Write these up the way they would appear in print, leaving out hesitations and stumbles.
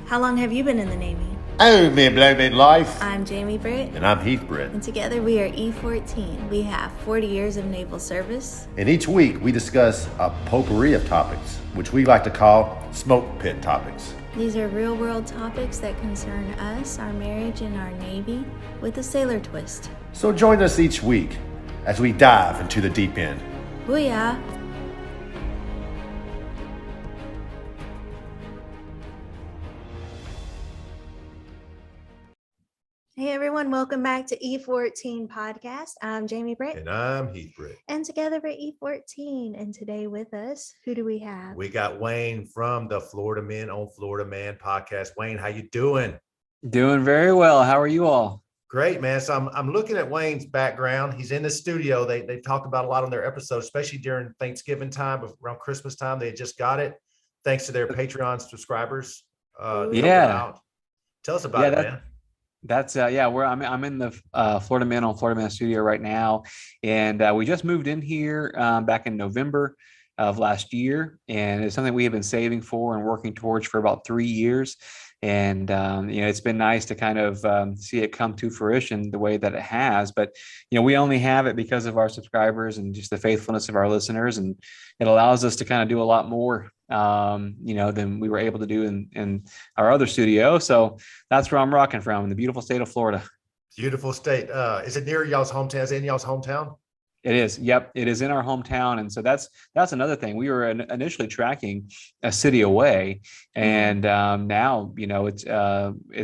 How long have you been in the Navy? Oh, me blowed life. I'm Jamie Britt. And I'm Heath Britt. And together we are E-14. We have 40 years of naval service. And each week we discuss a potpourri of topics, which we like to call smoke pit topics. These are real-world topics that concern us, our marriage, and our Navy, with a sailor twist. So join us each week as we dive into the deep end. Booyah! Hey everyone, welcome back to E14 Podcast. I'm Jamie Britt. And I'm Heath Britt. And together we're E14. And today with us, who do we have? We got Wayne from the Florida Men on Florida Man podcast. Wayne, how you doing? Doing very well. How are you all? Great, man. So I'm looking at Wayne's background. He's in the studio. They talked about a lot on their episodes, especially during Thanksgiving time, around Christmas time. They just got it thanks to their Patreon subscribers. Yeah. Tell us about it, man. That's I'm in the Florida Man on Florida Man studio right now, and we just moved in here back in November of last year, and it's something we have been saving for and working towards for about 3 years. And it's been nice to kind of see it come to fruition the way that it has. But we only have it because of our subscribers and just the faithfulness of our listeners, and it allows us to kind of do a lot more than we were able to do in our other studio. So that's where I'm rocking from, in the beautiful state of Florida. Beautiful state. Is it near y'all's hometown? Is it in y'all's hometown? It is. Yep. It is in our hometown. And so that's another thing. We were initially tracking a city away, and now, it's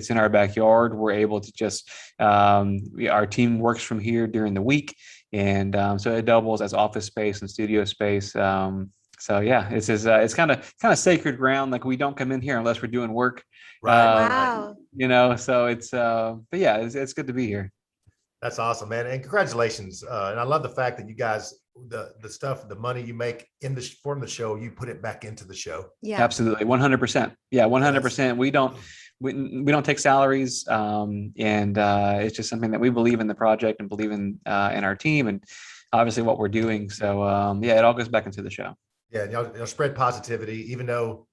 in our backyard. We're able to just, our team works from here during the week. And so it doubles as office space and studio space. So yeah, it's kind of sacred ground. Like, we don't come in here unless we're doing work. Right. Wow. So it's, but yeah, it's good to be here. That's awesome, man. And congratulations. And I love the fact that you guys, the stuff, the money you make from the show, you put it back into the show. Yeah, absolutely. 100%. Yeah. 100%. We don't take salaries. It's just something that we believe in the project and believe in our team, and obviously what we're doing. So it all goes back into the show. Yeah. Y'all spread positivity, even though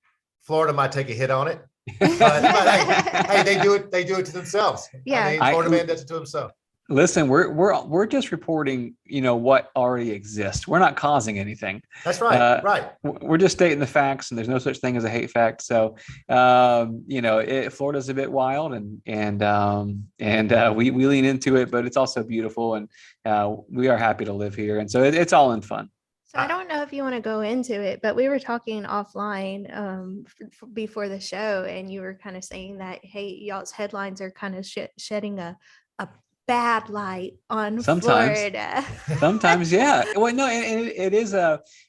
Florida might take a hit on it. But hey, they do it to themselves. Yeah. Florida Man does it to himself. Listen, we're just reporting, what already exists. We're not causing anything. That's right. Right. We're just stating the facts, and there's no such thing as a hate fact. So, Florida's a bit wild, and we lean into it, but it's also beautiful, and we are happy to live here, and so it's all in fun. So I don't know if you want to go into it, but we were talking offline before the show, and you were kind of saying that, hey, y'all's headlines are kind of shedding a bad light on Florida. Sometimes, yeah. Well, no, and it is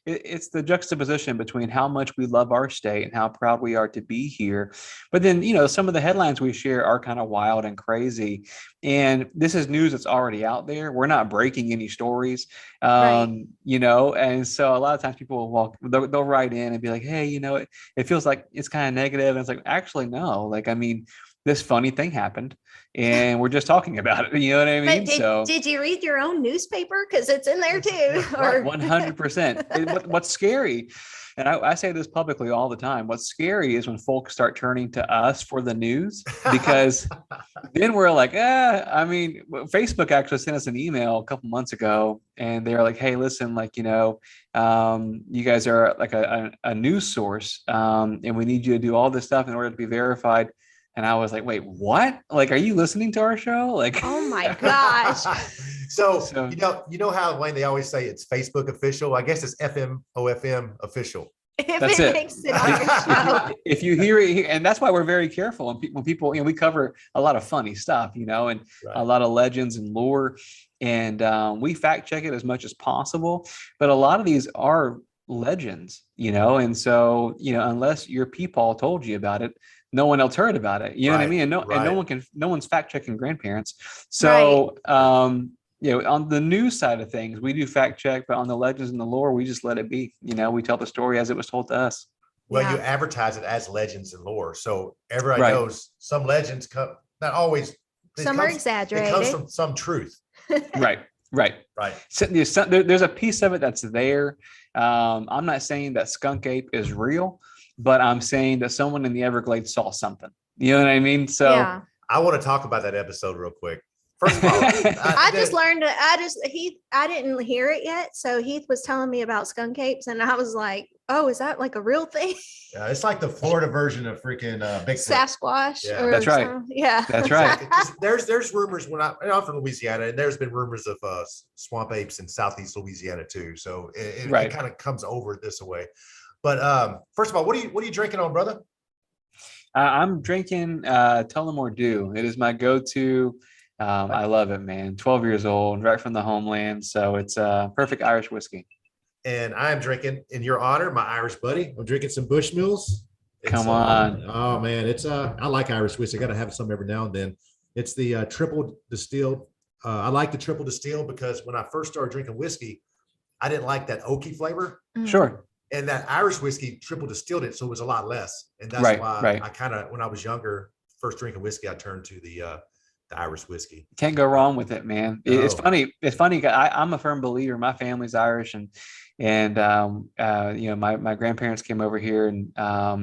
it's the juxtaposition between how much we love our state and how proud we are to be here. But then, some of the headlines we share are kind of wild and crazy. And this is news that's already out there. We're not breaking any stories, right. And so a lot of times people they'll write in and be like, hey, it feels like it's kind of negative. And it's like, actually, no. Like, I mean, this funny thing happened, and we're just talking about it. You know what I mean? But did you read your own newspaper? Because it's in there too. Or 100%. What's scary, and I say this publicly all the time, what's scary is when folks start turning to us for the news, because then we're like, Facebook actually sent us an email a couple months ago, and they're like, hey, listen, like, you guys are like a news source, and we need you to do all this stuff in order to be verified. And I was like, wait, what? Like, are you listening to our show? Like, oh my gosh. So how, Wayne, they always say it's Facebook official. I guess it's FMOFM official. That's it. Makes it on your show. If you hear it, and that's why we're very careful. When people, we cover a lot of funny stuff, and right. A lot of legends and lore, and we fact check it as much as possible. But a lot of these are legends, and so, unless your peepaw told you about it, no one else heard about it. You know what I mean? And no one's fact checking grandparents. So, on the news side of things, we do fact check, but on the legends and the lore, we just let it be. We tell the story as it was told to us. Well, you advertise it as legends and lore. So everybody knows some legends come, not always. Some are exaggerated. It comes from some truth. Right. So there's a piece of it that's there. I'm not saying that skunk ape is real, but I'm saying that someone in the Everglades saw something. You know what I mean? So Yeah. I want to talk about that episode real quick. First of all, I just learned I didn't hear it yet. So Heath was telling me about skunk apes and I was like, oh, is that like a real thing? it's like the Florida version of freaking Bigfoot. Sasquatch. Yeah. Or That's right. something. Yeah. that's right. There's rumors I'm from Louisiana, and there's been rumors of swamp apes in southeast Louisiana too. So it Right. kind of comes over this way. But first of all, what are you drinking on, brother? I'm drinking Tullamore Dew. It is my go-to. I love it, man. 12 years old, right from the homeland. So it's perfect Irish whiskey. And I'm drinking, in your honor, my Irish buddy. I'm drinking some Bushmills. Come on. Oh man, it's I like Irish whiskey. I got to have some every now and then. It's the triple distilled. I like the triple distilled because when I first started drinking whiskey, I didn't like that oaky flavor. Sure. And that Irish whiskey triple distilled it, so it was a lot less. And that's why I kind of, when I was younger, first drinking whiskey, I turned to the Irish whiskey. Can't go wrong with it, man. No. It's funny. It's funny. I'm a firm believer. My family's Irish, and my grandparents came over here and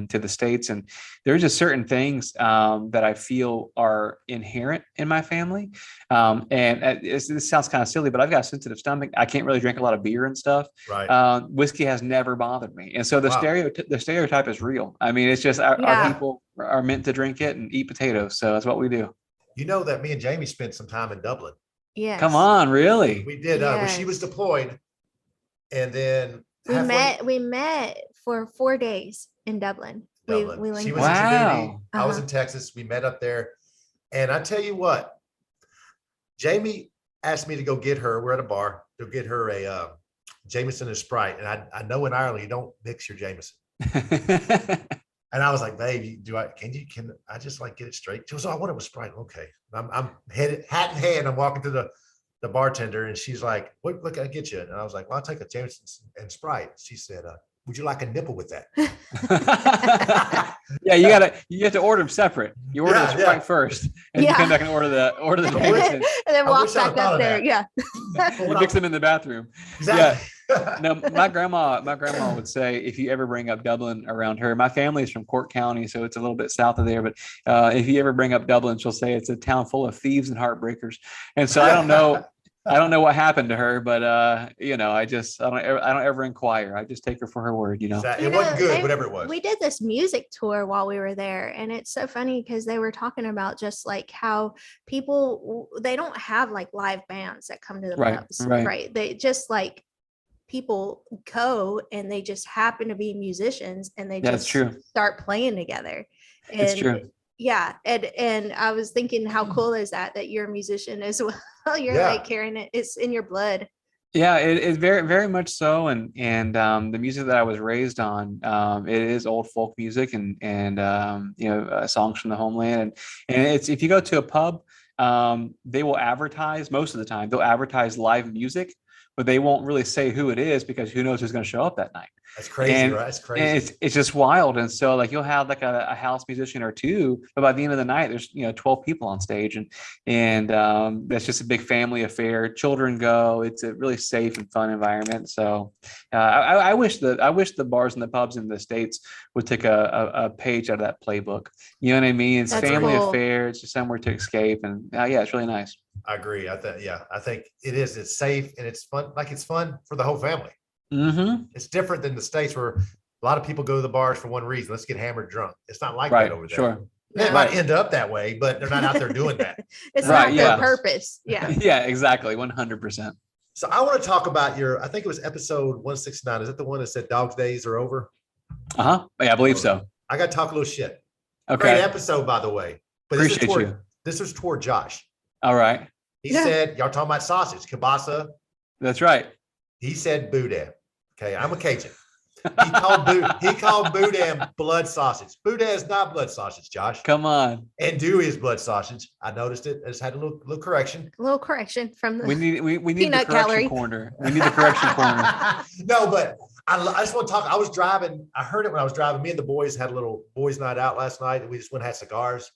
to the States, and there's just certain things that I feel are inherent in my family. This sounds kind of silly, but I've got a sensitive stomach. I can't really drink a lot of beer and stuff. Right. Whiskey has never bothered me, and so the stereotype is real. I mean, it's just our people are meant to drink it and eat potatoes, so that's what we do. You know that me and Jamie spent some time in Dublin. Yeah. Come on, really? We did. When she was deployed, and then we met for 4 days in Dublin. We she was in Trinity. I was in Texas. We met up there, and I tell you what, Jamie asked me to go get her. We're at a bar to get her a Jameson and Sprite, and I know in Ireland you don't mix your Jameson. And I was like, babe, can I just like get it straight? She goes, oh, I want it with Sprite. Okay. I'm headed hat in hand. I'm walking to the bartender, and she's like, what can I get you? And I was like, well, I'll take a Jameson and Sprite. She said, would you like a nipple with that? Yeah, you have to order them separate. You order the Sprite first, and you come back and order the Jameson. And then walk back up there. Yeah. You mix them in the bathroom. Exactly. Yeah. No, my grandma would say, if you ever bring up Dublin around her, my family is from Cork County, so it's a little bit south of there. But if you ever bring up Dublin, she'll say it's a town full of thieves and heartbreakers. And so I don't know what happened to her, but I don't ever inquire. I just take her for her word. It wasn't good, whatever it was. We did this music tour while we were there, and it's so funny because they were talking about just like how people, they don't have like live bands that come to the pubs, right? They just like people go and they just happen to be musicians and they just start playing together. And it's true. Yeah. And I was thinking, how cool is that you're a musician as well? You're like carrying it. It's in your blood. Yeah, it's very, very much so. And the music that I was raised on, it is old folk music and songs from the homeland. And it's, if you go to a pub, they will advertise, most of the time, they'll advertise live music, but they won't really say who it is because who knows who's going to show up that night. That's crazy, right? That's crazy. And it's just wild. And so like you'll have like a house musician or two, but by the end of the night, there's 12 people on stage, and that's just a big family affair. Children go. It's a really safe and fun environment. So I wish the bars and the pubs in the States would take a page out of that playbook. You know what I mean? It's family affair. It's just somewhere to escape, and it's really nice. I agree. I think it is. It's safe and it's fun. Like it's fun for the whole family. Mm-hmm. It's different than the States where a lot of people go to the bars for one reason. Let's get hammered drunk. It's not like that over there. Sure. It might end up that way, but they're not out there doing that. It's not their purpose. Yeah. Yeah, exactly. 100%. So I want to talk about I think it was episode 169. Is that the one that said dog's days are over? Yeah, I believe so. I got to talk a little shit. Okay. Great episode, by the way. But Appreciate this was toward Josh. All right. He said, y'all talking about sausage, kielbasa. That's right. He said boudin. Okay, I'm a Cajun. He called boudin blood sausage. Boudin is not blood sausage, Josh. Come on. And Dewey is blood sausage. I noticed it. I just had a little correction. A little correction from the we need peanut the correction gallery. corner. We need the correction corner. No, but I just want to talk. I was driving. I heard it when I was driving. Me and the boys had a little boys' night out last night. We just went and had cigars.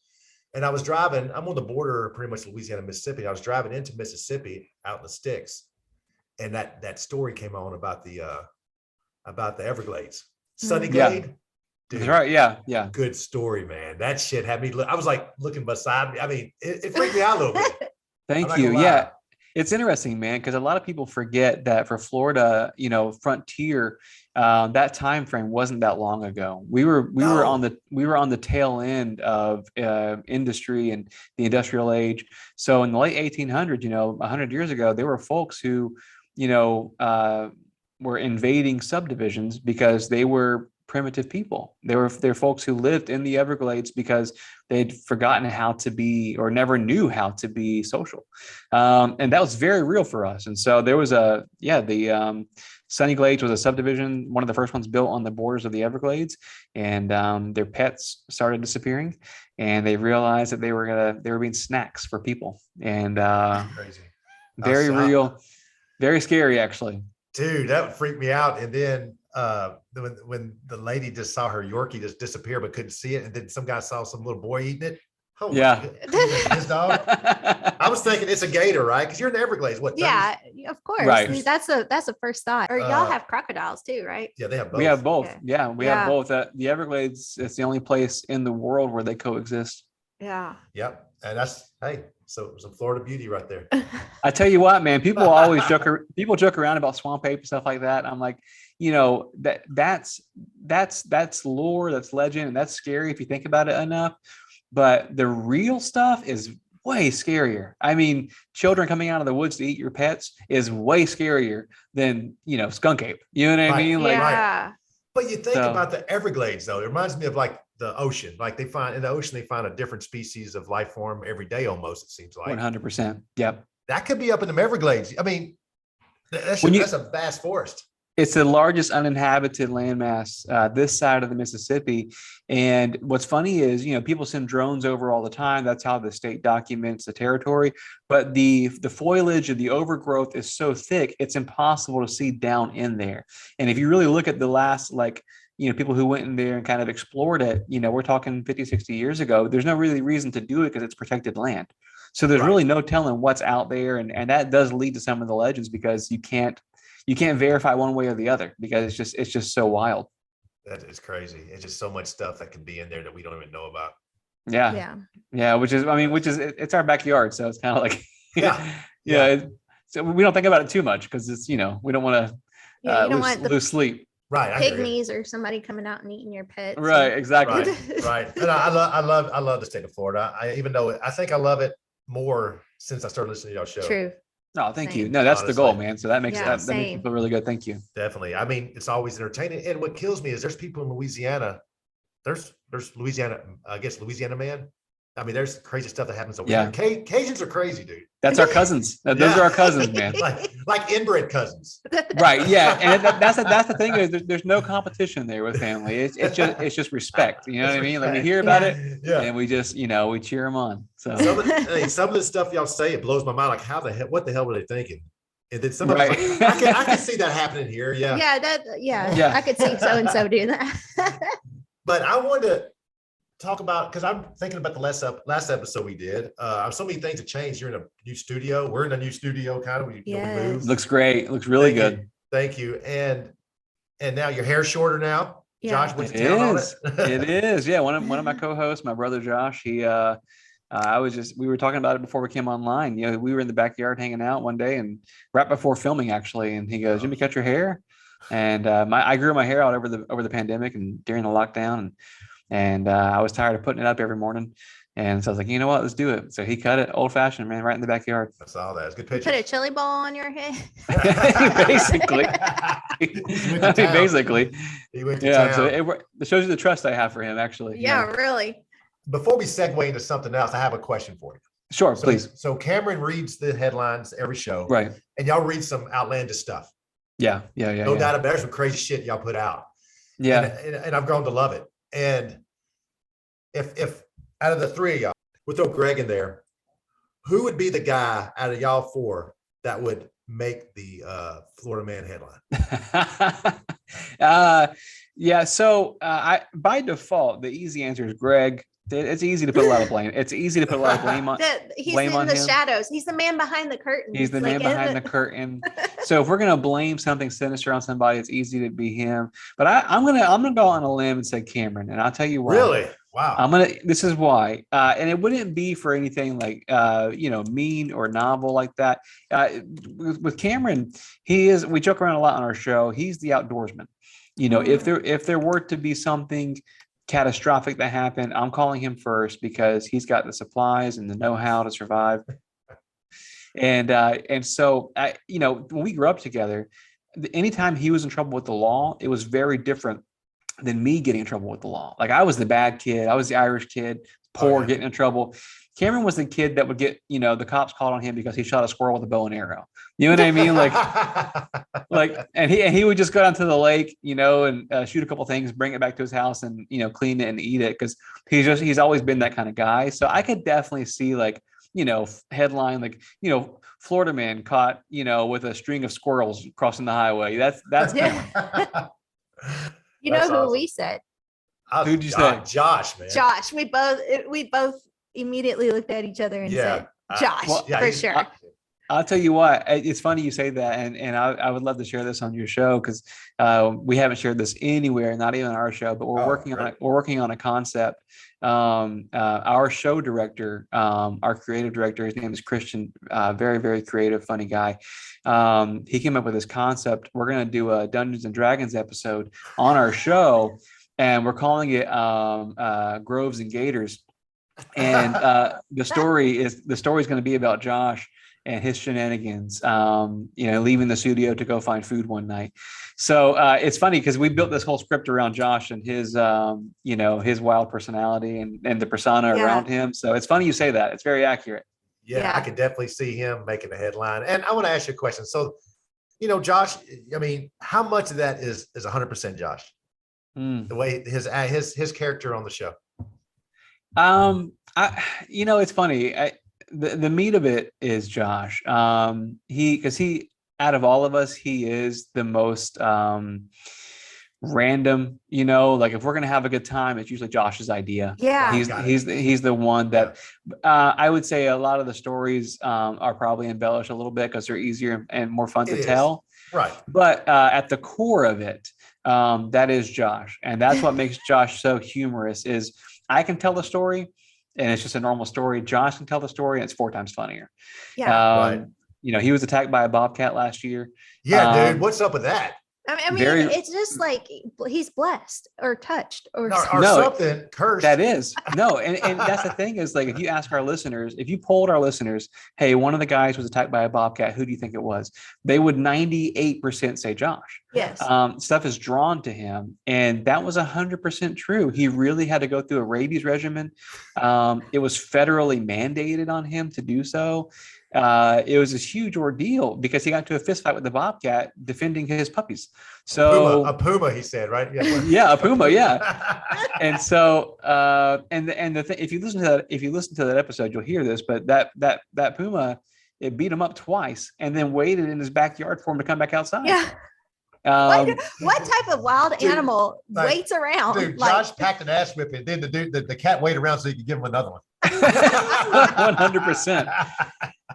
And I was driving. I'm on the border, pretty much Louisiana, Mississippi. I was driving into Mississippi out in the sticks, and that story came on about the Everglades. Sunny Glade. That's right. Yeah. Yeah. Good story, man. That shit had me. I was like looking beside me. I mean, it freaked me out a little bit. Thank you. Yeah. It's interesting, man, because a lot of people forget that for Florida, frontier, that time frame wasn't that long ago. We were on the tail end of industry and the industrial age. So in the late 1800s, 100 years ago, there were folks who, were invading subdivisions because they were primitive people. They're folks who lived in the Everglades because they'd forgotten how to be or never knew how to be social. And that was very real for us. And so there was the Sunny Glades was a subdivision, one of the first ones built on the borders of the Everglades, and their pets started disappearing, and they realized that they were being snacks for people. And crazy. Very real, very scary, actually. Dude, that would freak me out. And then when the lady just saw her Yorkie just disappear but couldn't see it, and then some guy saw some little boy eating it. Oh yeah, his dog. I was thinking it's a gator, right? Because you're in the Everglades. What? Yeah, of course. Right. That's a first thought. Or y'all have crocodiles too, right? Yeah, they have both. We have both. Yeah, we have both. The Everglades is the only place in the world where they coexist. Yeah. Yep. And that's so some Florida beauty right there. I tell you what, man, people always joke around about swamp ape and stuff like that. I'm like, that's lore, that's legend, and that's scary if you think about it enough. But the real stuff is way scarier. I mean, children coming out of the woods to eat your pets is way scarier than, skunk ape. You know what I mean? Like, yeah. But you think about the Everglades, though. It reminds me of like the ocean. Like in the ocean, they find a different species of life form every day almost, it seems like. 100%. Yep. That could be up in the Everglades. I mean, that's a vast forest. It's the largest uninhabited landmass this side of the Mississippi. And what's funny is, people send drones over all the time. That's how the state documents the territory. But the foliage and the overgrowth is so thick, it's impossible to see down in there. And if you really look at the last, people who went in there and kind of explored it, we're talking 50, 60 years ago, there's no really reason to do it because it's protected land. So there's really no telling what's out there. And that does lead to some of the legends because you can't verify one way or the other because it's just so wild. That is crazy. It's just so much stuff that could be in there that we don't even know about. Yeah. Which is it's our backyard. So it's kind of like, so we don't think about it too much because it's, we don't want to lose sleep. Right. Pygmies or somebody coming out and eating your pets. Right. Exactly. Right. And I love the state of Florida. Even though I think I love it more since I started listening to y'all show. True. Oh, thank you. No, that's the goal, man. So that makes that makes me feel really good. Thank you. Definitely. I mean, it's always entertaining. And what kills me is there's people in Louisiana. There's Louisiana, I guess Louisiana man. I mean, there's crazy stuff that happens over there. Cajuns are crazy, dude. That's our cousins. Those are our cousins, man. like inbred cousins. Right. Yeah. And that's the thing is there's no competition there with family. It's just respect. You know what I mean? Like we hear about it and we just, we cheer them on. So some of the stuff y'all say, it blows my mind. Like what the hell were they thinking? And then some of like, I can see that happening here. Yeah. Yeah. I could see so-and-so do that. But I wanted to talk about, because I'm thinking about the last episode we did. So many things have changed. You're in a new studio. We're in a new studio, kind of. We moved. Looks great. Looks really good. Thank you. And now your hair's shorter now. Yeah. Josh went to town on it. It is. Yeah. One of my co-hosts, my brother Josh, we were talking about it before we came online. We were in the backyard hanging out one day and right before filming actually. And he goes, "Jimmy, cut your hair." And I grew my hair out over the pandemic and during the lockdown. And I was tired of putting it up every morning. And so I was like, you know what, let's do it. So he cut it old fashioned, man, right in the backyard. I saw that. It's a good picture. Put a chili ball on your head. Basically. Basically. He went to town. So it shows you the trust I have for him, actually. Yeah, really. Before we segue into something else, I have a question for you. Sure, please. So Cameron reads the headlines every show. Right. And y'all read some outlandish stuff. Yeah. No doubt about it. There's some crazy shit y'all put out. Yeah. And I've grown to love it. And if out of the three of y'all, we'll throw Greg in there, who would be the guy out of y'all four that would make the Florida Man headline? So by default, the easy answer is Greg. It's easy to put a lot of blame. It's easy to put a lot of blame on. He's blame in on the him. shadows. He's the man behind the curtain. He's the man behind the curtain. So if we're gonna blame something sinister on somebody, it's easy to be him. But I'm gonna go on a limb and say Cameron, and I'll tell you why. Really? Wow. This is why, and it wouldn't be for anything like mean or novel like that. With Cameron, we joke around a lot on our show. He's the outdoorsman. If there were to be something catastrophic that happened, I'm calling him first because he's got the supplies and the know-how to survive. And so when we grew up together, anytime he was in trouble with the law, it was very different than me getting in trouble with the law. Like I was the bad kid. I was the Irish kid, poor, getting in trouble. Cameron was the kid that would get, the cops called on him because he shot a squirrel with a bow and arrow. You know what I mean? And he would just go down to the lake, and shoot a couple things, bring it back to his house and, clean it and eat it. Cause he's always been that kind of guy. So I could definitely see headline, Florida man caught, with a string of squirrels crossing the highway. That's Cameron. You know who we said? Who'd you say? Josh, man. Josh. We both immediately looked at each other and said, Josh, for sure. I'll tell you what, it's funny you say that. And I would love to share this on your show because we haven't shared this anywhere, not even on our show, but we're working on a concept. Our show director, our creative director, his name is Christian, very, very creative, funny guy. He came up with this concept. We're going to do a Dungeons and Dragons episode on our show, and we're calling it Groves and Gators. And the story is going to be about Josh and his shenanigans, leaving the studio to go find food one night. So it's funny because we built this whole script around Josh and his, his wild personality and the persona around him. So it's funny you say that. It's very accurate. Yeah, I could definitely see him making a headline. And I want to ask you a question. So, Josh, how much of that is 100% Josh? The way his character on the show. It's funny. The meat of it is Josh. Because out of all of us, he is the most random, if we're gonna have a good time, it's usually Josh's idea. Yeah. He's the one that I would say a lot of the stories are probably embellished a little bit because they're easier and more fun to tell. Right. But at the core of it, that is Josh. And that's what makes Josh so humorous is I can tell the story and it's just a normal story. Josh can tell the story and it's 4 times funnier. Yeah. He was attacked by a bobcat last year. Yeah, dude. What's up with that? It's just like he's blessed or touched or something cursed. That is and that's the thing is if you ask our listeners, if you polled our listeners, hey, one of the guys was attacked by a bobcat, who do you think it was? They would 98% say Josh. Yes. Stuff is drawn to him, and that was 100% true. He really had to go through a rabies regimen. It was federally mandated on him to do so. It was this huge ordeal because he got into a fist fight with the bobcat defending his puppies. So a puma, he said, right? Yeah, a puma, yeah. And so, and the thing, if you listen to that episode, you'll hear this. But that puma, it beat him up twice, and then waited in his backyard for him to come back outside. Yeah. What type of wild animal waits around? Dude, Josh packed an ass whipping. Then the cat waited around so he could give him another one. 100%.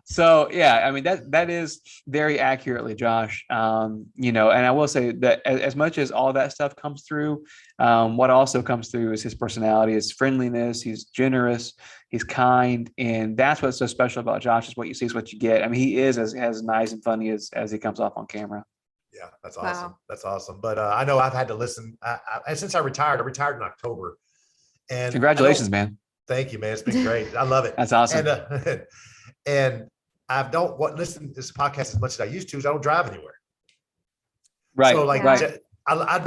So yeah, that is very accurately Josh. And I will say that as much as all that stuff comes through, what also comes through is his personality, his friendliness. He's generous, he's kind, and that's what's so special about Josh. Is what you see is what you get. He is as nice and funny as he comes off on camera. Yeah, that's awesome. Wow. That's awesome. But I know I've had to listen since I retired in October. And congratulations, man. Thank you, man. It's been great. I love it. That's awesome. And I don't listen to this podcast as much as I used to because I don't drive anywhere. Right. So right. I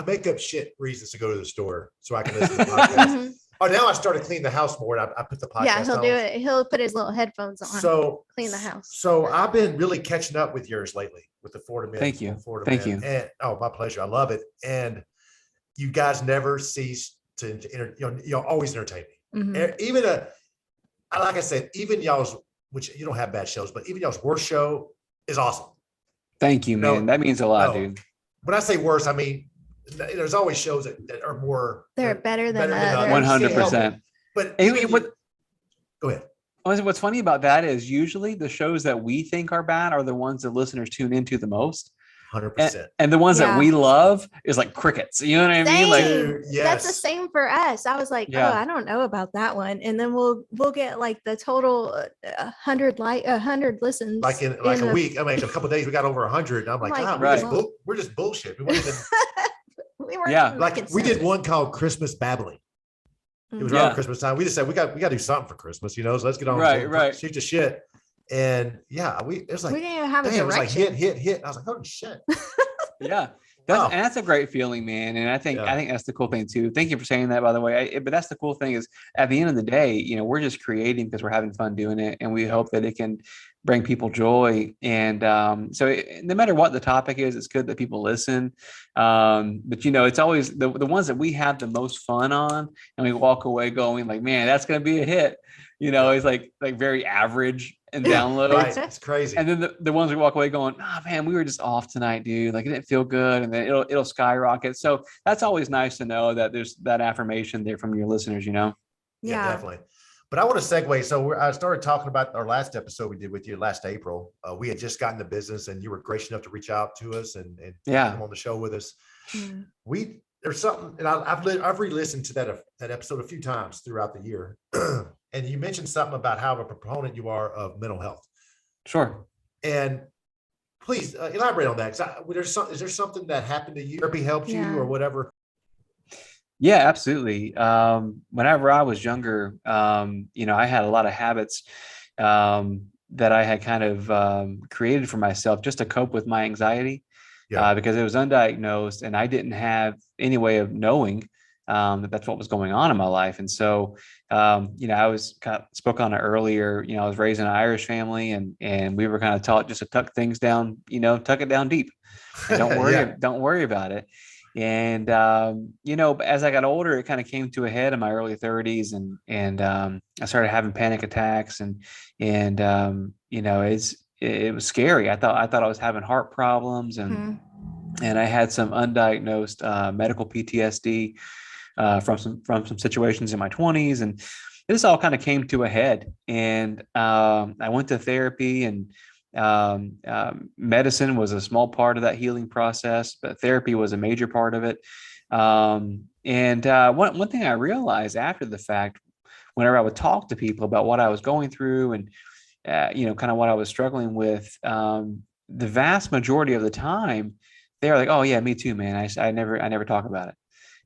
make up shit reasons to go to the store so I can listen to the podcast. Oh, now I started cleaning the house more. And I put the podcast. Yeah, he'll do it. He'll put his little headphones on. So clean the house. So I've been really catching up with yours lately with the Florida Men. Thank you. Thank you. And my pleasure. I love it. And you guys never cease to always entertain me. Mm-hmm. Even like I said, even y'all's, which you don't have bad shows, but even y'all's worst show is awesome. Thank you, man. That means a lot, dude. When I say worse, I mean there's always shows that are more. They're better than others. 100%. But And go ahead. what's funny about that is usually the shows that we think are bad are the ones that listeners tune into the most. 100%. And the ones that we Yeah. love is like crickets. You know what I mean? Like, Same. Dude, That's the yes. same for us. I was like, oh, Yeah. I don't know about that one. And then we'll get like the total 100 listens. Like in a week. I mean, a couple of days we got over 100. I'm like, Like, God, right. we're just bullshit. We weren't even we weren't Yeah. even like making we did sense. one called Christmas Babbling. It was Yeah. around Christmas time. We just said we got to do something for Christmas, you know. So let's get on Right. shoot the shit. And yeah, it was like, We didn't even have a damn, it was like direction. hit. I was like, holy shit. Yeah. Wow. And that's a great feeling, man. And I think that's the cool thing too. Thank you for saying that, by the way. But that's the cool thing is at the end of the day, you know, we're just creating because we're having fun doing it, and we hope that it can bring people joy. And no matter what the topic is, it's good that people listen. But you know, it's always the ones that we have the most fun on, and we walk away going like, man, that's going to be a hit. You know, it's like very average in downloads. Right. It's crazy. And then the ones we walk away going, oh man, we were just off tonight, dude. Like it didn't feel good. And then it'll skyrocket. So that's always nice to know that there's that affirmation there from your listeners, you know? Yeah, definitely. But I want to segue. So I started talking about our last episode we did with you last April. We had just gotten the business, and you were gracious enough to reach out to us and come on the show with us. Mm. There's something, and I've re-listened to that episode a few times throughout the year. And you mentioned something about how a proponent you are of mental health. Sure. And please elaborate on that. Is there something that happened to you, therapy helped you or whatever? Yeah, absolutely. Whenever I was younger, you know, I had a lot of habits that I had kind of created for myself just to cope with my anxiety because it was undiagnosed and I didn't have any way of knowing that that's what was going on in my life. And so, you know, I was spoke on it earlier, you know, I was raised in an Irish family and we were kind of taught just to tuck things down, you know, tuck it down deep and don't worry about it. And, you know, as I got older, it kind of came to a head in my early 30s and I started having panic attacks and you know, it was scary. I thought I was having heart problems and I had some undiagnosed medical PTSD from some situations in my 20s. And this all kind of came to a head. And I went to therapy and medicine was a small part of that healing process, but therapy was a major part of it. One thing I realized after the fact, whenever I would talk to people about what I was going through and, you know, kind of what I was struggling with, the vast majority of the time, they were like, "Oh yeah, me too, man. I never talk about it."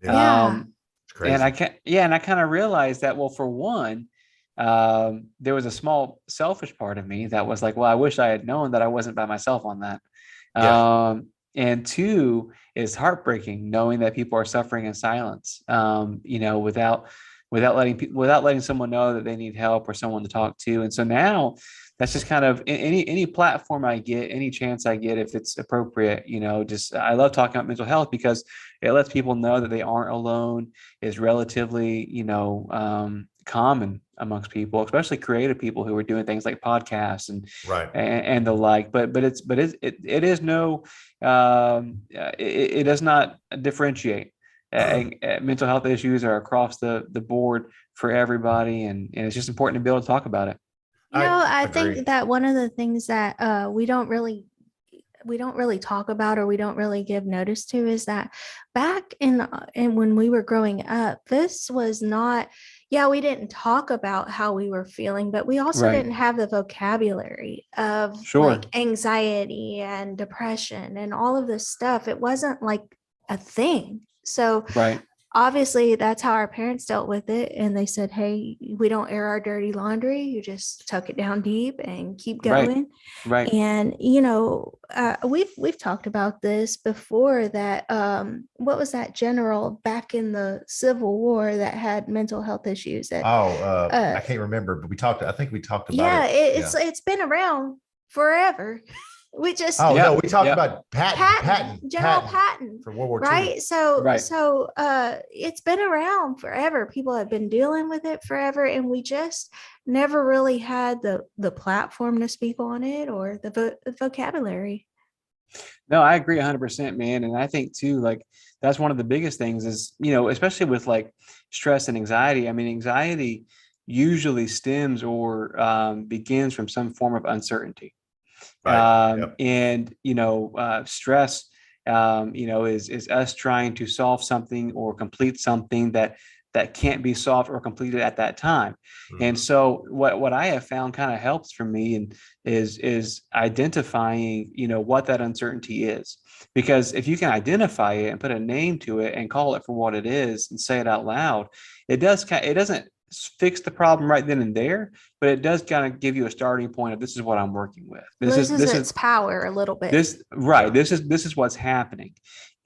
Yeah. It's crazy. And I kind of realized that, well, for one, there was a small selfish part of me that was like, well, I wish I had known that I wasn't by myself on that. And two, is heartbreaking knowing that people are suffering in silence, you know, without letting someone know that they need help or someone to talk to. And so now that's just kind of any platform I get, any chance I get, if it's appropriate, you know, just, I love talking about mental health because it lets people know that they aren't alone, is relatively, you know, common amongst people, especially creative people who are doing things like podcasts and the like. But it is no, it does not differentiate. Mental health issues are across the board for everybody, and it's just important to be able to talk about it. I think that one of the things that we don't really talk about or we don't really give notice to is that back in when we were growing up, this was not, we didn't talk about how we were feeling, but we also didn't have the vocabulary of like anxiety and depression and all of this stuff. It wasn't like a thing. So obviously that's how our parents dealt with it. And they said, hey, we don't air our dirty laundry. You just tuck it down deep and keep going. Right. And, you know, we've talked about this before that, what was that general back in the Civil War that had mental health issues? I can't remember, but I think we talked about it. It's been around forever. We just no, we talked about General Patton for World War II. Right. So it's been around forever. People have been dealing with it forever, and we just never really had the platform to speak on it or the vocabulary. No, I agree 100%, man. And I think too, like that's one of the biggest things is, especially with like stress and anxiety. I mean, anxiety usually stems or begins from some form of uncertainty. Right. Yep. And stress is us trying to solve something or complete something that can't be solved or completed at that time. And so what I have found kind of helps for me and is identifying what that uncertainty is, because if you can identify it and put a name to it and call it for what it is and say it out loud, it doesn't fix the problem right then and there, but it does kind of give you a starting point of this is what I'm working with. Loses its power a little bit. This is what's happening.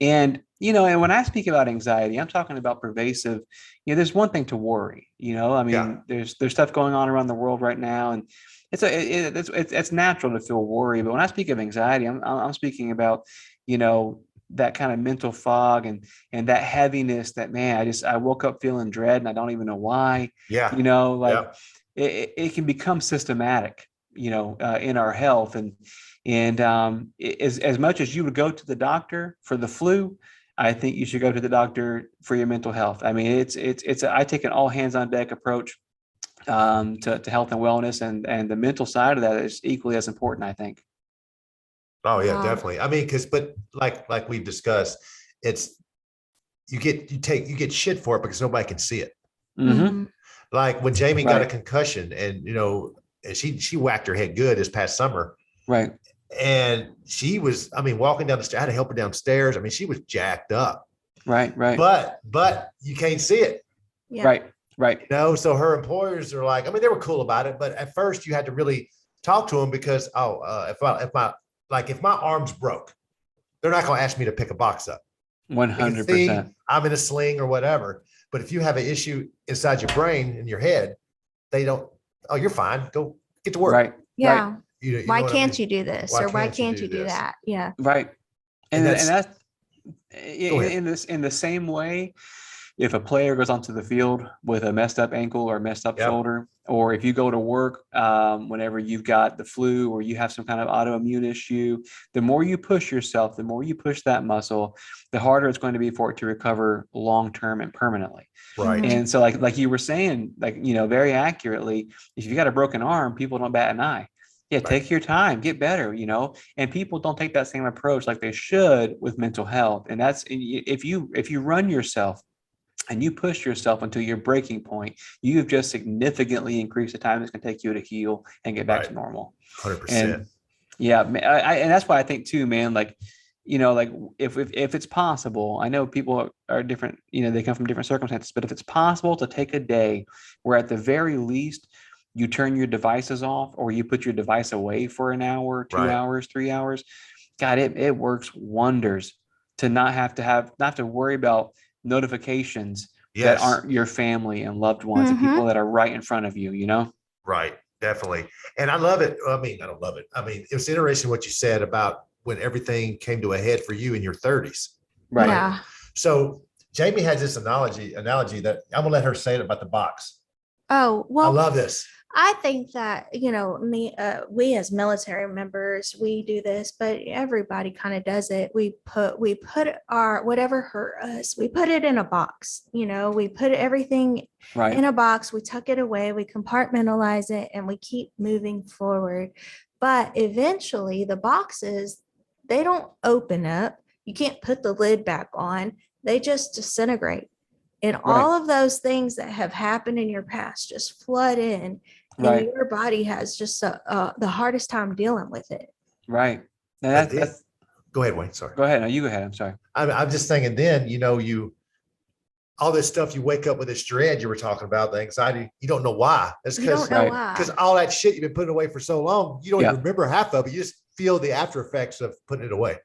And and when I speak about anxiety, I'm talking about pervasive. There's one thing to worry. I mean, there's stuff going on around the world right now, and it's natural to feel worry. But when I speak of anxiety, I'm speaking about that kind of mental fog and that heaviness that, man, I woke up feeling dread and I don't even know why. Yeah. It can become systematic, in our health. And as much as you would go to the doctor for the flu, I think you should go to the doctor for your mental health. I mean, I take an all hands on deck approach to health and wellness, and the mental side of that is equally as important, I think. Oh yeah, definitely. I mean, but like we've discussed, it's you get shit for it because nobody can see it. Mm-hmm. Like when Jamie got a concussion, and she whacked her head good this past summer. Right. And she was, I mean, walking down the stairs, I had to help her downstairs. I mean, she was jacked up. Right. But you can't see it. Yeah. Right. So her employers are like, I mean, they were cool about it, but at first you had to really talk to them because, if my arm's broke, they're not going to ask me to pick a box up. 100%. I'm in a sling or whatever. But if you have an issue inside your brain in your head, they don't, oh, you're fine. Go get to work. Right. Yeah. Right. Why can't you do this? Or why can't you do that? Yeah. Right. And that's in the same way, if a player goes onto the field with a messed up ankle or messed up shoulder, or if you go to work whenever you've got the flu or you have some kind of autoimmune issue, the more you push yourself, the more you push that muscle, the harder it's going to be for it to recover long-term and permanently. Right. And so like you were saying, very accurately, if you got a broken arm, people don't bat an eye. Yeah, take your time, get better, and people don't take that same approach like they should with mental health. And that's if you run yourself and you push yourself until your breaking point, you have just significantly increased the time it's going to take you to heal and get back to normal. 100%. And yeah, and that's why I think too, man, like if it's possible, I know people are different, they come from different circumstances, but if it's possible to take a day where at the very least you turn your devices off or you put your device away for an hour, 2 hours, 3 hours, God, it works wonders to not have to worry about notifications that aren't your family and loved ones and people that are right in front of you, Right. Definitely. And I love it. I mean, I don't love it. I mean, it was interesting what you said about when everything came to a head for you in your 30s. Right. Yeah. So Jamie has this analogy that I'm gonna let her say it about the box. Oh, well, I love this. I think that, we as military members, we do this, but everybody kind of does it. We put our, whatever hurt us, we put it in a box, we put everything in a box, we tuck it away, we compartmentalize it, and we keep moving forward. But eventually the boxes, they don't open up. You can't put the lid back on. They just disintegrate. And all of those things that have happened in your past just flood in, and your body has just the hardest time dealing with it. Right. Now go ahead, Wayne. Sorry. Go ahead. No, you go ahead. I'm sorry. I'm just thinking then, all this stuff, you wake up with this dread you were talking about, the anxiety, you don't know why. That's because all that shit you've been putting away for so long, you don't even remember half of it. You just feel the after effects of putting it away.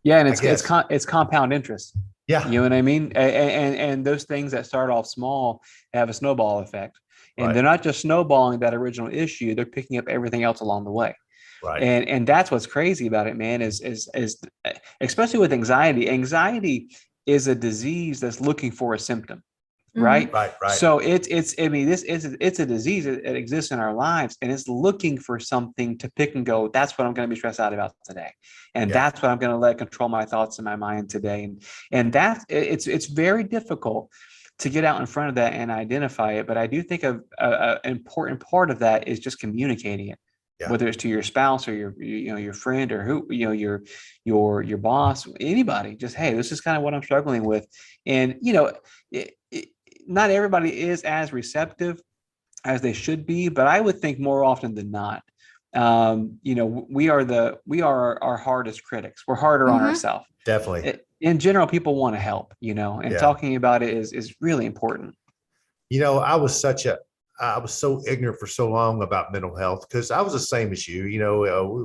Yeah. And it's compound interest. Yeah. You know what I mean? And those things that start off small have a snowball effect. And they're not just snowballing that original issue, they're picking up everything else along the way. Right. And that's what's crazy about it, man, is especially with anxiety. Anxiety is a disease that's looking for a symptom. right? Right. So I mean, it's a disease that exists in our lives, and it's looking for something to pick and go. That's what I'm going to be stressed out about today, and that's what I'm going to let control my thoughts in my mind today. And that's it's very difficult to get out in front of that and identify it. But I do think an important part of that is just communicating it, whether it's to your spouse or your friend or who, your boss, anybody. Just, hey, this is kind of what I'm struggling with. And not everybody is as receptive as they should be, but I would think more often than not, we are our hardest critics. We're harder on ourselves. Definitely. In general, people want to help, and talking about it is really important. I was so ignorant for so long about mental health because I was the same as you.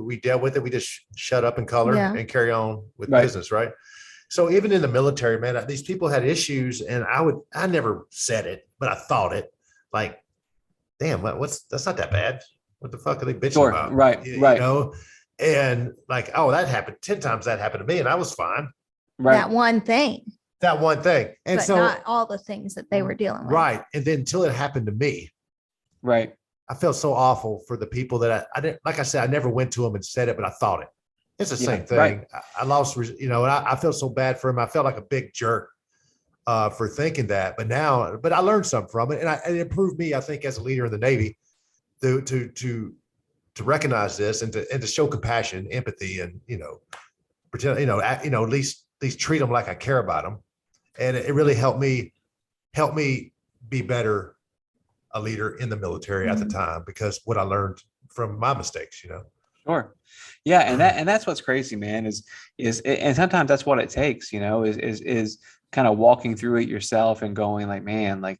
We dealt with it. We just shut up and color and carry on with business, right? So even in the military, man, these people had issues, and I never said it, but I thought it. Like, damn, that's not that bad. What the fuck are they bitching about? Right. And like, oh, that happened 10 times. That happened to me, and I was fine. Right. That one thing. And but so not all the things that they were dealing with. Right. And then until it happened to me. Right. I felt so awful for the people that I didn't, like I said, I never went to them and said it, but I thought it. It's the same thing. Right. I lost, and I felt so bad for him. I felt like a big jerk for thinking that, but I learned something from it, and it improved me, I think, as a leader in the Navy to recognize this and to show compassion, empathy, and, pretend, at least treat them like I care about them. And it really helped me be better a leader in the military at the time, because what I learned from my mistakes, Sure. Yeah. And that's what's crazy, man, is and sometimes that's what it takes, is kind of walking through it yourself and going like, man, like,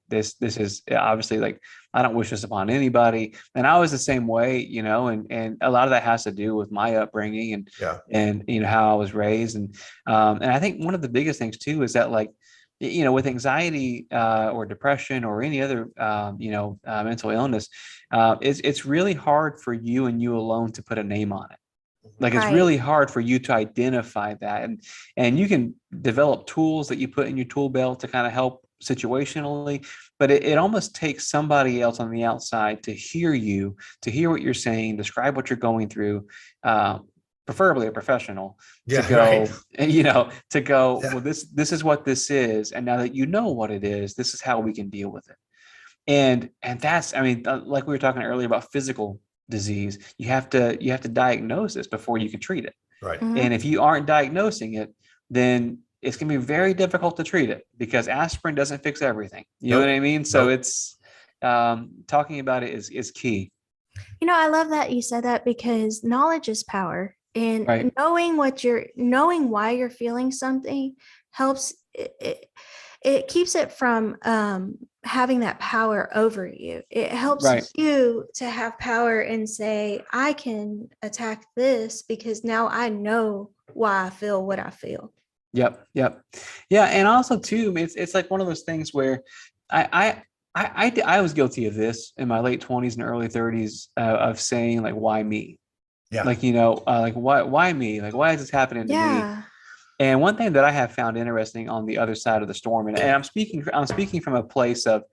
this is obviously, like, I don't wish this upon anybody. And I was the same way, and a lot of that has to do with my upbringing and how I was raised. And I think one of the biggest things too is that, like, with anxiety or depression or any other, mental illness, it's really hard for you and you alone to put a name on it. Like, it's really hard for you to identify that. And you can develop tools that you put in your tool belt to kind of help situationally, but it almost takes somebody else on the outside to hear you, to hear what you're saying, describe what you're going through, preferably a professional, to go, well, this is what this is. And now that you know what it is, this is how we can deal with it. And that's, I mean, like we were talking earlier about physical disease, you have to diagnose this before you can treat it. Right. And if you aren't diagnosing it, then it's going to be very difficult to treat it, because aspirin doesn't fix everything. You know what I mean? So it's talking about it is key. I love that you said that, because knowledge is power, and knowing why you're feeling something helps. It keeps it from having that power over you. It helps you to have power and say, I can attack this because now I know why I feel what I feel. Yep. Yeah. And also too, it's like one of those things where I was guilty of this in my late 20s and early 30s, of saying, like, why me? Yeah. Like, like, why me? Like, why is this happening to me? And one thing that I have found interesting on the other side of the storm, and I'm speaking from a place of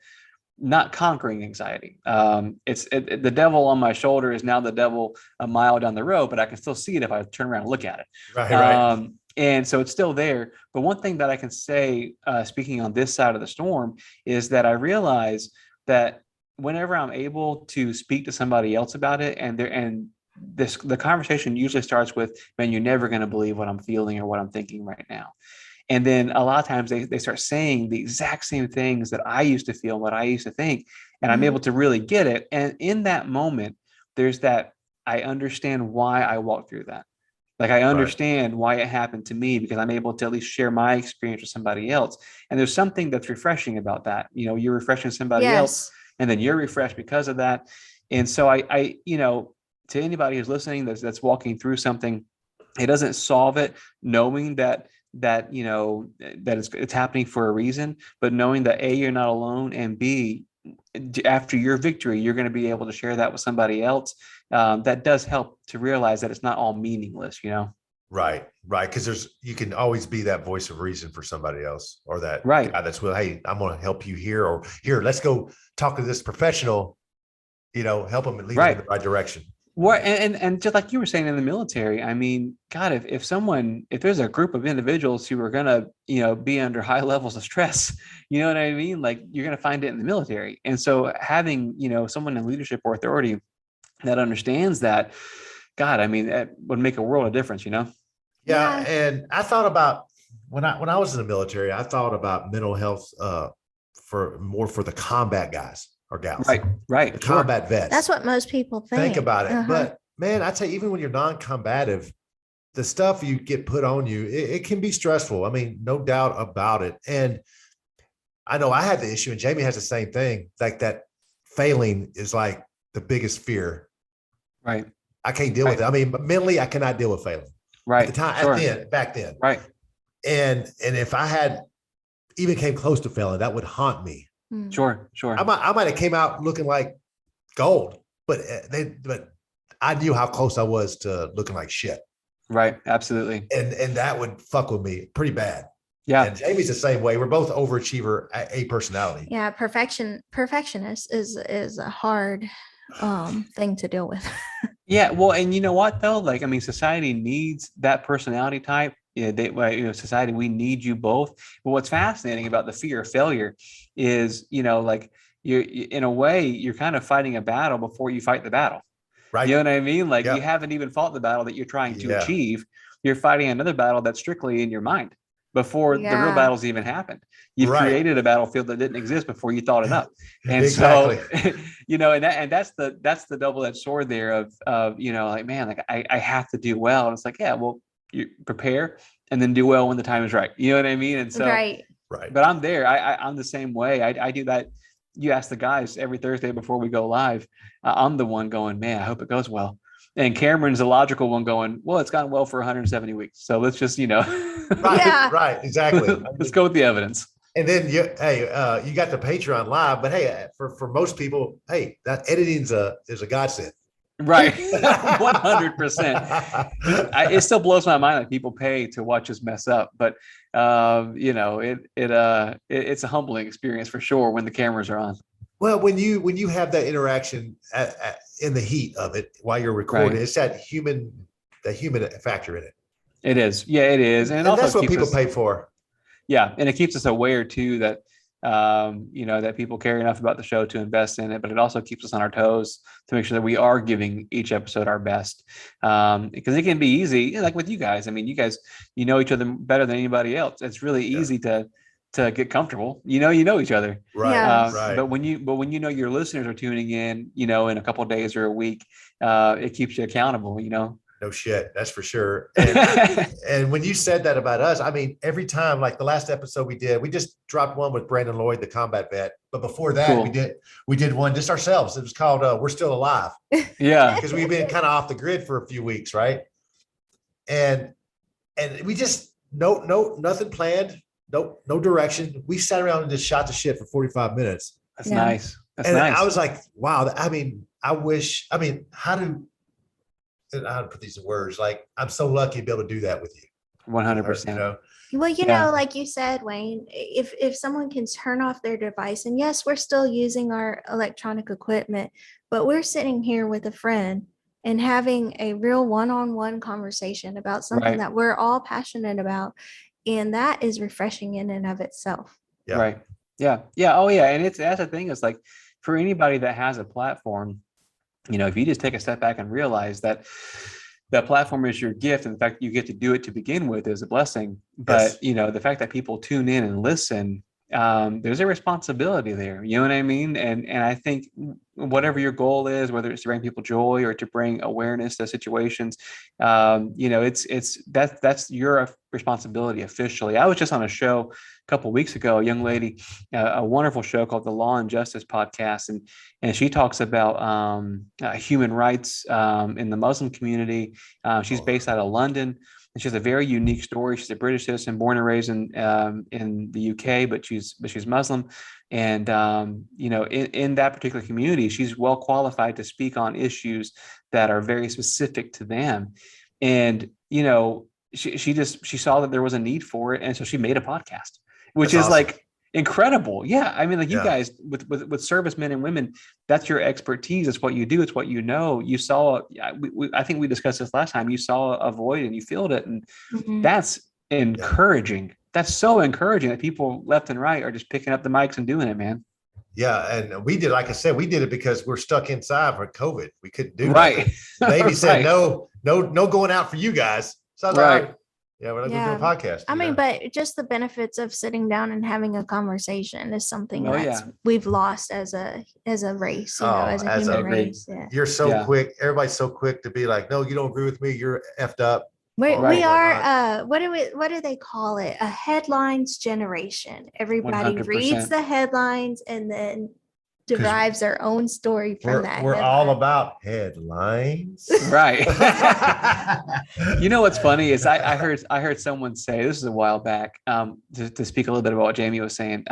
not conquering anxiety. The devil on my shoulder is now the devil a mile down the road, but I can still see it if I turn around and look at it. Right. And so it's still there. But one thing that I can say, speaking on this side of the storm, is that I realize that whenever I'm able to speak to somebody else about it, the conversation usually starts with, man, you're never going to believe what I'm feeling or what I'm thinking right now. And then a lot of times they start saying the exact same things that I used to feel, what I used to think, and I'm able to really get it. And in that moment, there's that, I understand why I walked through that. Like, I understand why it happened to me, because I'm able to at least share my experience with somebody else. And there's something that's refreshing about that. You're refreshing somebody else, and then you're refreshed because of that. And so I to anybody who's listening that's walking through something, it doesn't solve it knowing that it's happening for a reason, but knowing that A, you're not alone, and B, after your victory, you're going to be able to share that with somebody else. That does help to realize that it's not all meaningless, Right. Because you can always be that voice of reason for somebody else, or that Right. guy that's, well, hey, I'm going to help you here, or here, let's go talk to this professional, help them and lead them in the right direction. What and just like you were saying in the military, I mean, God, if there's a group of individuals who are gonna, be under high levels of stress, you know what I mean? Like you're gonna find it in the military. And so having, someone in leadership or authority that understands that, God, I mean, that would make a world of difference, Yeah. And I thought about when I was in the military, I thought about mental health for the combat guys or gals. Right. The combat vets. That's what most people think. About it. But man, I tell you, even when you're non-combative, the stuff you get put on you, it can be stressful. I mean, no doubt about it. And I know I had the issue, and Jamie has the same thing. Like that failing is like the biggest fear. Right. I can't deal with it. I mean, but mentally, I cannot deal with failing. Right. At the time, back then. Right. And if I had even came close to failing, that would haunt me. Sure. I might have came out looking like gold, but I knew how close I was to looking like shit. Right. Absolutely. And that would fuck with me pretty bad. Yeah. And Jamie's the same way. We're both overachiever, A personality. Yeah. Perfectionist is a hard thing to deal with. Yeah. Well, and you know what though? Like, I mean, society needs that personality type. Yeah, society, we need you both. But what's fascinating about the fear of failure is, like you're in a way, you're kind of fighting a battle before you fight the battle. Right. You know what I mean? Like you haven't even fought the battle that you're trying to achieve. You're fighting another battle that's strictly in your mind before the real battles even happened. You've created a battlefield that didn't exist before you thought it up. And so, and that's the double-edged sword there of like, man, like I have to do well. And it's like, yeah, well, you prepare and then do well when the time is right. You know what I mean? And so, right. But I'm there. I'm the same way. I do that. You ask the guys every Thursday before we go live. I'm the one going, man, I hope it goes well. And Cameron's the logical one going, well, it's gone well for 170 weeks. So let's just, Right. Exactly. Let's go with the evidence. And then you got the Patreon live, but hey, for most people, hey, that editing is a godsend. Right. 100%. It still blows my mind that people pay to watch us mess up, but it's a humbling experience for sure when the cameras are on. Well, when you have that interaction in the heat of it while you're recording, it's that human factor in it. It is. Yeah, it is. And also that's what people pay for. Yeah. And it keeps us aware too that, that people care enough about the show to invest in it, but it also keeps us on our toes to make sure that we are giving each episode our best. Because it can be easy, like with you guys. I mean, you guys, know each other better than anybody else. It's really easy to get comfortable. You know each other. Right. Right. But when your listeners are tuning in, in a couple of days or a week, it keeps you accountable, No shit, that's for sure. And when you said that about us, I mean, every time, like the last episode we just dropped one with Brandon Lloyd, the combat vet. But before that, cool. we did one just ourselves. It was called "We're Still Alive." Yeah, because we've been kind of off the grid for a few weeks, right? And we just nothing planned, no direction. We sat around and just shot the shit for 45 minutes. That's nice. That's and nice. I was like, wow. I mean, how to put these in words, like I'm so lucky to be able to do that with you. 100%. Well, like you said, Wayne, if someone can turn off their device, and yes, we're still using our electronic equipment, but we're sitting here with a friend and having a real one-on-one conversation about something that we're all passionate about. And that is refreshing in and of itself. Yeah. Right. Yeah. Yeah. Oh yeah. And that's the thing is like for anybody that has a platform, if you just take a step back and realize that that platform is your gift, and the fact that you get to do it to begin with is a blessing. But, the fact that people tune in and listen, there's a responsibility there. You know what I mean? And I think whatever your goal is, whether it's to bring people joy or to bring awareness to situations, that's your responsibility officially. I was just on a show a couple of weeks ago, a young lady, a wonderful show called the Law and Justice Podcast. And she talks about human rights in the Muslim community. She's based out of London. And she has a very unique story. She's a British citizen, born and raised in the UK, but she's Muslim. And in that particular community, she's well qualified to speak on issues that are very specific to them. And she saw that there was a need for it, and so she made a podcast, which That's is awesome. like incredible. Yeah, I mean, like you Yeah. guys with servicemen and women, that's your expertise. It's what you do. It's what you know. You saw. I think we discussed this last time. You saw a void and you filled it, and Mhm. that's encouraging. That's so encouraging that people left and right are just picking up the mics and doing it, man. Yeah, and we did, like I said, we did it because we're stuck inside for COVID. We couldn't do Right. nothing. Baby said, Right. no going out for you guys. So I was like, Right. all right, yeah, we're not gonna do a podcast. I you mean, know? but just the benefits of sitting down and having a conversation is something Oh, that's yeah. we've lost as a race, you know, Oh, as a as a- human Agreed. race. Yeah. You're so Yeah. quick. Everybody's so quick to be like, no, you don't agree with me. You're effed up. We, or we whatnot. are what do they call it? A headlines generation. Everybody 100%. reads the headlines and then derives their own story from We're, that. we're all headline. about headlines. Right. You know what's funny is I heard someone say, this is a while back, to speak a little bit about what Jamie was saying.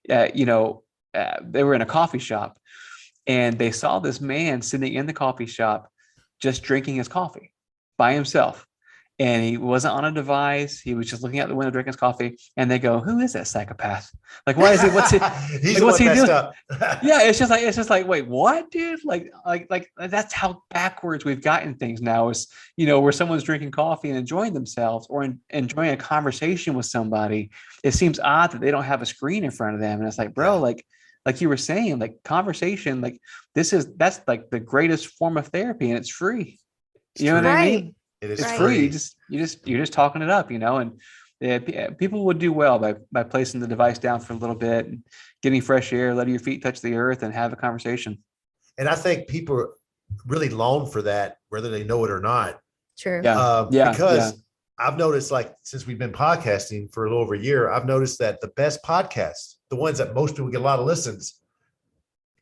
They were in a coffee shop and they saw this man sitting in the coffee shop just drinking his coffee by himself. And he wasn't on a device. He was just looking out the window, drinking his coffee. And they go, "Who is that psychopath? Like, why is he? What's he? He's like, the what's one he messed doing?" up. Yeah, it's just like, wait, what, dude? Like that's how backwards we've gotten things now. Is where someone's drinking coffee and enjoying themselves, or enjoying a conversation with somebody. It seems odd that they don't have a screen in front of them, and it's like, bro, Yeah. like you were saying, like conversation, like that's like the greatest form of therapy, and it's free. You know what I mean? Right. It is It's Right. free. free. You're just talking it up, and people would do well by placing the device down for a little bit, and getting fresh air, letting your feet touch the earth, and have a conversation. And I think people really long for that, whether they know it or not. True. Yeah. Because I've noticed, like, since we've been podcasting for a little over a year, I've noticed that the best podcasts, the ones that most people get a lot of listens,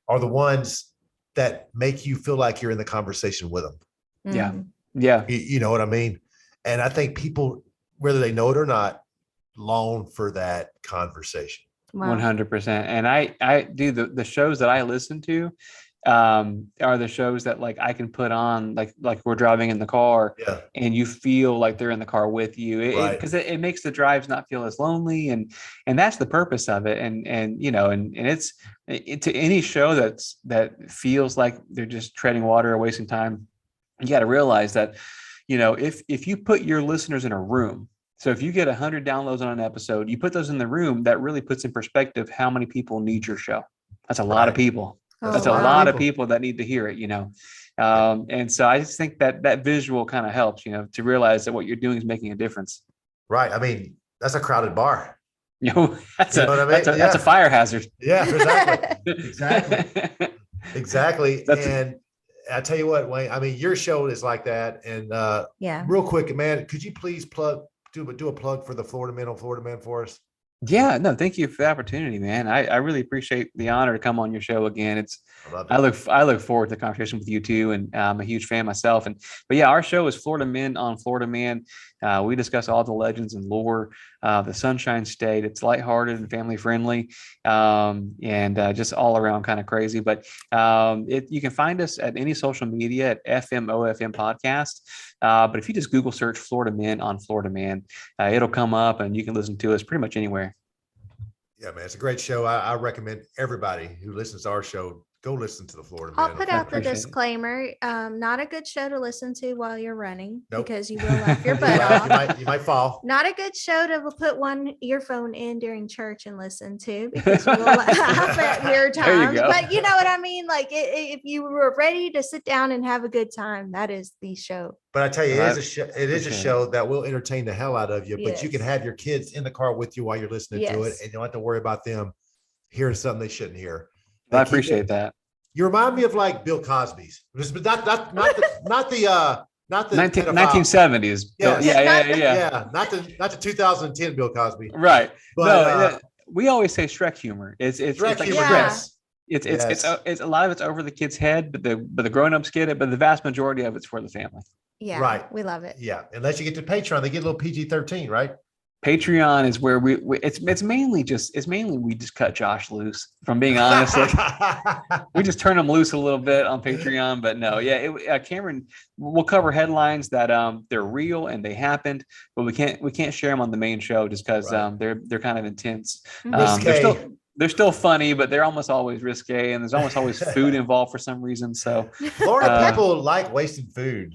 are the ones that make you feel like you're in the conversation with them. Yeah. Mhm. Yeah. You know what I mean? And I think people, whether they know it or not, long for that conversation. Wow. 100%. And I do the shows that I listen to are the shows that like I can put on like we're driving in the car, Yeah. and you feel like they're in the car with you, Right. because it makes the drives not feel as lonely, and that's the purpose of it. And it's to any show that feels like they're just treading water or wasting time. You got to realize that, if you put your listeners in a room, so if you get 100 downloads on an episode, you put those in the room, that really puts in perspective how many people need your show. That's a lot of Right. people. Oh, That's a wow. lot of people that need to hear it, And so I just think that visual kind of helps, to realize that what you're doing is making a difference. Right. I mean, that's a crowded bar. That's You know what I mean? that's a Yeah. fire hazard. Yeah, exactly. Exactly. And I tell you what, Wayne, I mean, your show is like that. And Yeah. real quick, man, could you please do a plug for the Florida Man on Florida Man for us? Yeah, no, thank you for the opportunity, man. I really appreciate the honor to come on your show again. I love it. I look forward to the conversation with you too, and I'm a huge fan myself. But yeah, our show is Florida Men on Florida Man. We discuss all the legends and lore, the Sunshine State. It's lighthearted and family friendly, and just all around kind of crazy. But you can find us at any social media at FMOFM Podcast. But if you just Google search Florida Men on Florida Man, it'll come up, and you can listen to us pretty much anywhere. Yeah, man, it's a great show. I recommend everybody who listens to our show, go listen to the Florida I'll Man. put on out the Florida Man. disclaimer. Not a good show to listen to while you're running Nope. because you will laugh your You butt might- off. you might fall. Not a good show to put one earphone in during church and listen to because you will laugh at weird There you times. go. But you know what I mean? Like if you were ready to sit down and have a good time, that is the show. But I tell you, Right. it is a Okay. show that will entertain the hell out of you. But you can Yes. have your kids in the car with you while you're listening to it, Yes. and you don't have to worry about them hearing something they shouldn't hear. I They keep appreciate it- that. You remind me of like Bill Cosby's, but not the 1970s. Yes. Yeah. not the 2010 Bill Cosby. Right. But We always say Shrek humor. It's Shrek like humor, Yeah. stress. yes. It's a lot of it's over the kid's head, but the grown-ups get it, but the vast majority of it's for the family. Yeah. Right. We love it. Yeah, unless you get to Patreon, they get a little PG-13, right? Patreon is where it's mainly we just cut Josh loose, from being honest. Like, we just turn them loose a little bit on Patreon, but no, yeah, Cameron, we'll cover headlines that they're real and they happened, but we can't share them on the main show just because they're kind of intense. They're still funny, but they're almost always risque, and there's almost always food involved for some reason. So Florida people like wasting food.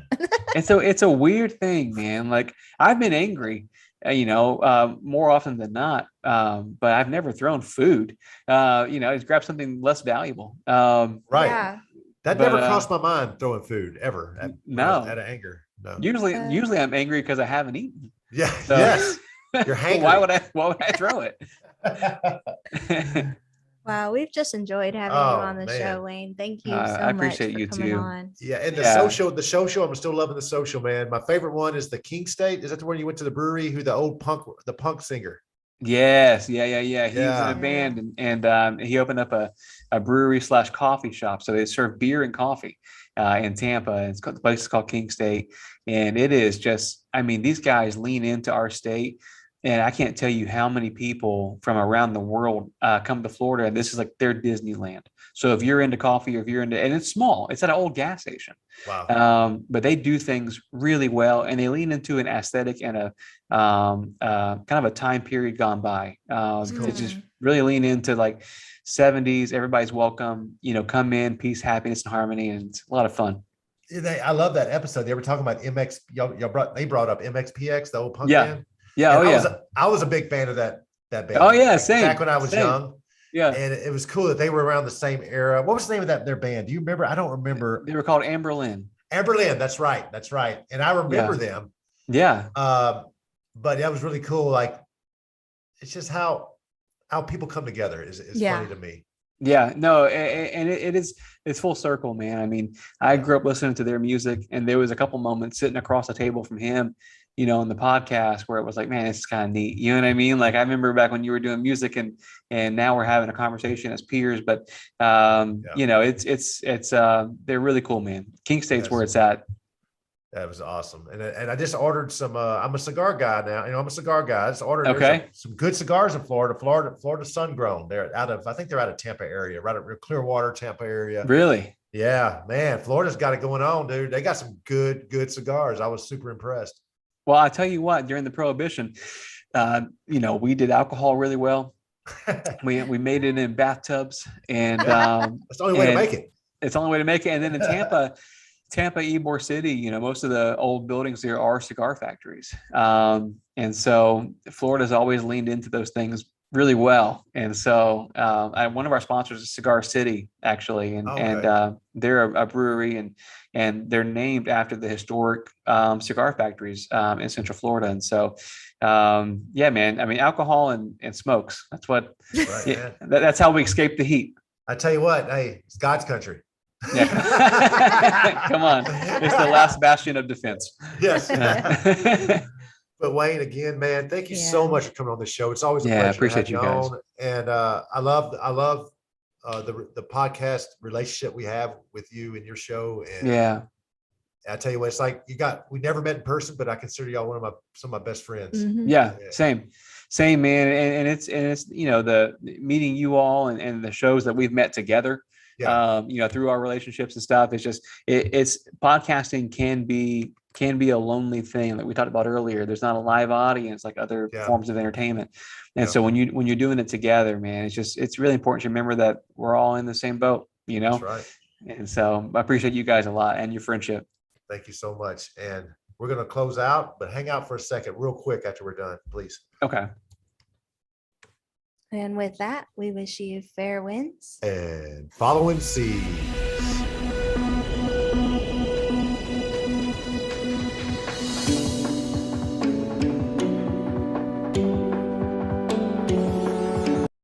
And so it's a weird thing, man. Like, I've been angry, more often than not, but I've never thrown food. Just grab something less valuable. Right. Yeah. That never crossed my mind, throwing food ever. Out of anger. No. Usually I'm angry because I haven't eaten. Yeah. So, yes. You're hangry. Why would I throw it? Wow, we've just enjoyed having you on the show, Wayne. Thank you so much. I appreciate you coming too. On. Yeah, and the social, I'm still loving the social, man. My favorite one is the King State. Is that the one you went to the brewery? Who the punk singer? Yes, yeah. He was in a band, and he opened up a brewery / coffee shop. So they serve beer and coffee in Tampa. The place is called King State, and it is just, I mean, these guys lean into our state. And I can't tell you how many people from around the world come to Florida, and this is like their Disneyland. So if you're into coffee, or if you're into, and it's small, it's at an old gas station. Wow. But they do things really well, and they lean into an aesthetic and a kind of a time period gone by. They just really lean into like 70s. Everybody's welcome. Come in, peace, happiness, and harmony, and it's a lot of fun. I love that episode. They were talking about MX. They brought up MXPX, the old punk band. Yeah. I was a big fan of that band. Oh yeah, same. Back when I was young. Yeah. And it was cool that they were around the same era. What was the name of their band? Do you remember? I don't remember. They were called Amberlin. Amberlin, that's right. And I remember them. Yeah. But that was really cool. Like, it's just how people come together is funny to me. Yeah, no, and it's full circle, man. I mean, I grew up listening to their music, and there was a couple moments sitting across the table from him, in the podcast, where it was like, man, this is kind of neat. You know what I mean? Like, I remember back when you were doing music, and now we're having a conversation as peers. But it's they're really cool, man. King State's where it's at. That was awesome. And I just ordered some, I'm a cigar guy now. I'm a cigar guy. I just ordered some good cigars in Florida. Florida Sun Grown. I think they're out of Tampa area, right at Clearwater, Tampa area. Really? Yeah, man. Florida's got it going on, dude. They got some good cigars. I was super impressed. Well, I tell you what, during the Prohibition, we did alcohol really well. We made it in bathtubs, and that's the only way to make it. It's the only way to make it. And then in Tampa, Ybor City, most of the old buildings there are cigar factories. And so Florida's always leaned into those things really well. And so one of our sponsors is Cigar City, actually. And they're a brewery, and they're named after the historic cigar factories in Central Florida. And so, man, I mean, alcohol and smokes, that's what, that's how we escape the heat. I tell you what, hey, it's God's country. Yeah. Come on. It's the last bastion of defense. Yes. But Wayne, again, man, thank you so much for coming on the show. It's always a pleasure. I appreciate you guys. And I love the podcast relationship we have with you and your show. And I tell you what, it's like we never met in person, but I consider y'all some of my best friends. Mm-hmm. Yeah, same, man. And it's the meeting you all and the shows that we've met together. Through our relationships and stuff. It's just it's podcasting can be a lonely thing, like we talked about earlier. There's not a live audience like other forms of entertainment. And so when you're doing it together, man, it's really important to remember that we're all in the same boat, That's right. And so I appreciate you guys a lot and your friendship. Thank you so much. And we're going to close out, but hang out for a second real quick after we're done, please. Okay. And with that, we wish you fair winds and following seas.